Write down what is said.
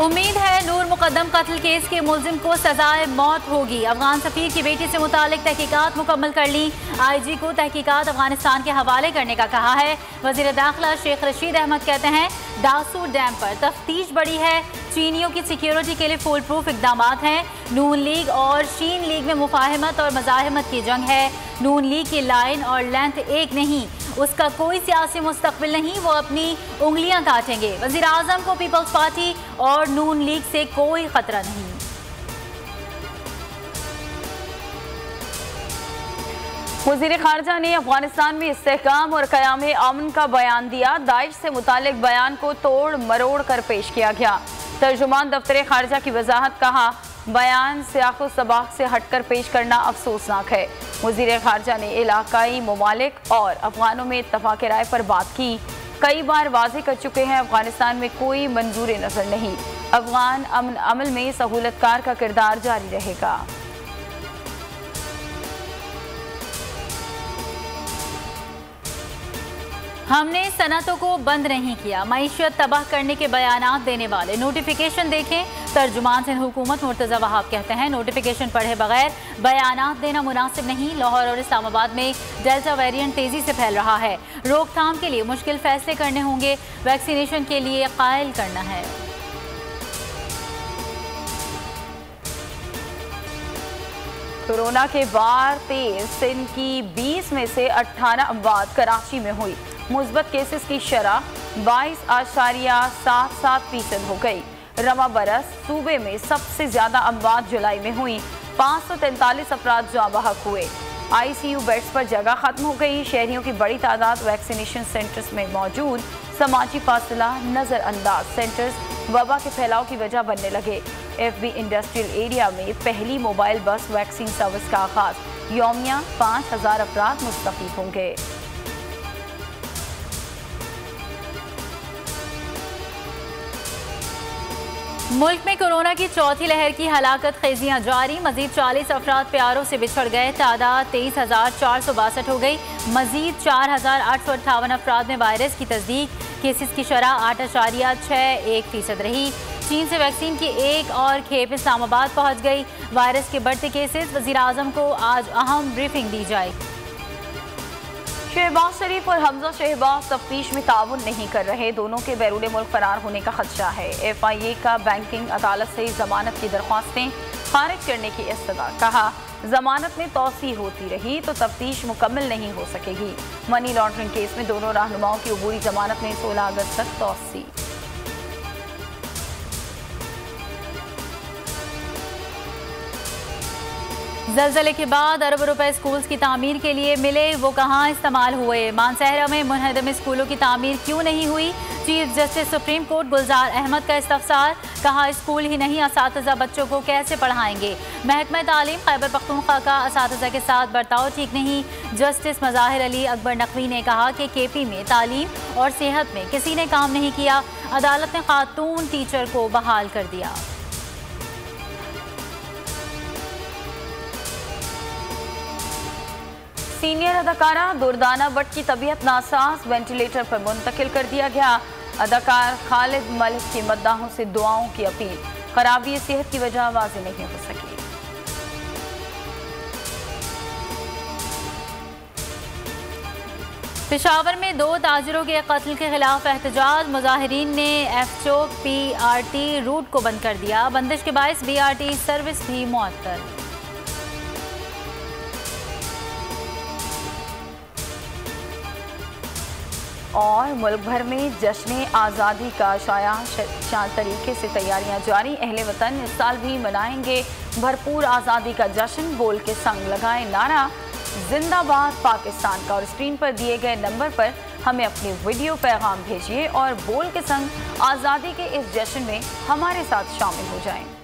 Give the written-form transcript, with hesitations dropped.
उम्मीद है नूर मुकद्दम कत्ल केस के मुलजिम को सजाए मौत होगी। अफगान सफीर की बेटी से मुतालिक तहकीकात मुकम्मल कर ली। IG को तहकीकात अफगानिस्तान के हवाले करने का कहा है। वजीर दाखिला शेख रशीद अहमद कहते हैं दासू डैम पर तफ्तीश बढ़ी है। चीनियों की सिक्योरिटी के लिए फुल प्रूफ इकदाम हैं। नून लीग और शीन लीग में मुफाहमत और मज़ाहमत की जंग है। नून लीग की लाइन और लेंथ एक नहीं, उसका कोई सियासी मुस्तकबिल नहीं, वो अपनी उंगलियां काटेंगे। वज़ीर आज़म को पीपल्स पार्टी और नून लीग से कोई खतरा नहीं। वज़ीर ख़ारजा ने अफगानिस्तान में इस्तेहकाम और क़याम अमन का बयान दिया। दाइश से मुतालिक बयान को तोड़ मरोड़ कर पेश किया गया। तर्जुमान दफ्तर ख़ारजा की वजाहत, कहा बयान सियाक़ो सबाक़ से हटकर पेश करना अफसोसनाक है। वज़ीर ख़ारजा ने इलाकाई ममालिक और अफगानों में इत्तफ़ाक़ राय पर बात की। कई बार वाज़ेह कर चुके हैं अफगानिस्तान में कोई मंजूर नज़र नहीं। अफगान अमन अमल में सहूलतकार का किरदार जारी रहेगा। हमने सनतों को बंद नहीं किया, मईशत तबाह करने के बयानात देने वाले नोटिफिकेशन देखें। तर्जुमान सिंध हुकूमत मुर्तज़ा वहाब कहते हैं नोटिफिकेशन पढ़े बगैर बयानात देना मुनासिब नहीं। लाहौर और इस्लामाबाद में डेल्टा वेरिएंट तेज़ी से फैल रहा है। रोकथाम के लिए मुश्किल फैसले करने होंगे। वैक्सीनेशन के लिए कायल करना है। कोरोना के बाद तेज सिंध की 20 में से 18 अमवात कराची में हुई। मुस्बत केसेस की शरह 22.77% हो गई। रवा बरस सूबे में सबसे ज्यादा अमवात जुलाई में हुई। 543 अफराद जाँ बहक हुए। ICU बेड्स पर जगह खत्म हो गई। शहरियों की बड़ी तादाद वैक्सीनेशन सेंटर्स में मौजूद। समाजी फासला नजरअंदाज सेंटर्स वबा के फैलाव की वजह बनने लगे। FB इंडस्ट्रियल एरिया में पहली मोबाइल बस वैक्सीन सर्विस का आगाज। यौमिया 5000 अफराद मुस्तफीद होंगे। मुल्क में कोरोना की चौथी लहर की हलाकत खेजियां जारी। मजीद 40 अफराद प्यारों से बिछड़ गए। तादाद 23,462 हो गई। मजीद 4,858 अफराद में वायरस की तस्दीक। केसेस की शरह 8.61% रही। चीन से वैक्सीन की एक और खेप इस्लामाबाद पहुंच गई। वायरस के बढ़ते केसेस, वज़ीर आज़म को आज अहम ब्रीफिंग दी जाएगी। शहबाज शरीफ और हमजा शहबाज तफ्तीश में ताउन नहीं कर रहे। दोनों के बैरून मुल्क फरार होने का खदशा है। FIA का बैंकिंग अदालत से जमानत की दरख्वास्तें खारिज करने की इस्तदा। कहा जमानत में तौसी होती रही तो तफ्तीश मुकम्मल नहीं हो सकेगी। मनी लॉन्ड्रिंग केस में दोनों रहनुमाओं की अबूरी जमानत में 16 अगस्त तक तौसी। ज़लज़ले के बाद अरब रुपए स्कूल्स की तामीर के लिए मिले, वो कहाँ इस्तेमाल हुए? मानसहरा में मुनहदम स्कूलों की तामीर क्यों नहीं हुई? चीफ जस्टिस सुप्रीम कोर्ट गुलजार अहमद का इस्तफसार। कहा स्कूल ही नहीं, असातिज़ा बच्चों को कैसे पढ़ाएंगे? महकमा तालीम खैबर पख्तूनख्वा का असातिज़ा के साथ बर्ताव ठीक नहीं। जस्टिस मज़ाहिर अली अकबर नकवी ने कहा कि KP में तालीम और सेहत में किसी ने काम नहीं किया। अदालत ने खातून टीचर को बहाल कर दिया। सीनियर अदाकारा दुर्दाना भट्ट की तबीयत नासाज, वेंटिलेटर पर मुंतकिल कर दिया गया। अदाकार खालिद मलिक की मद्दाहों से दुआओं की अपील। खराबी सेहत की वजह वाज़ेह नहीं हो सकी। पेशावर में 2 ताजिरों के कत्ल के खिलाफ एहतजाज। मुजाहिरीन ने F-चौक PRT रूट को बंद कर दिया। बंदिश के बायस BRT सर्विस भी मुअत्तल। और मुल्क भर में जश्न आज़ादी का शायान तरीके से तैयारियां जारी। अहले वतन इस साल भी मनाएंगे भरपूर आज़ादी का जश्न। बोल के संग लगाए नारा जिंदाबाद पाकिस्तान का। और स्क्रीन पर दिए गए नंबर पर हमें अपनी वीडियो पैगाम भेजिए और बोल के संग आज़ादी के इस जश्न में हमारे साथ शामिल हो जाएं।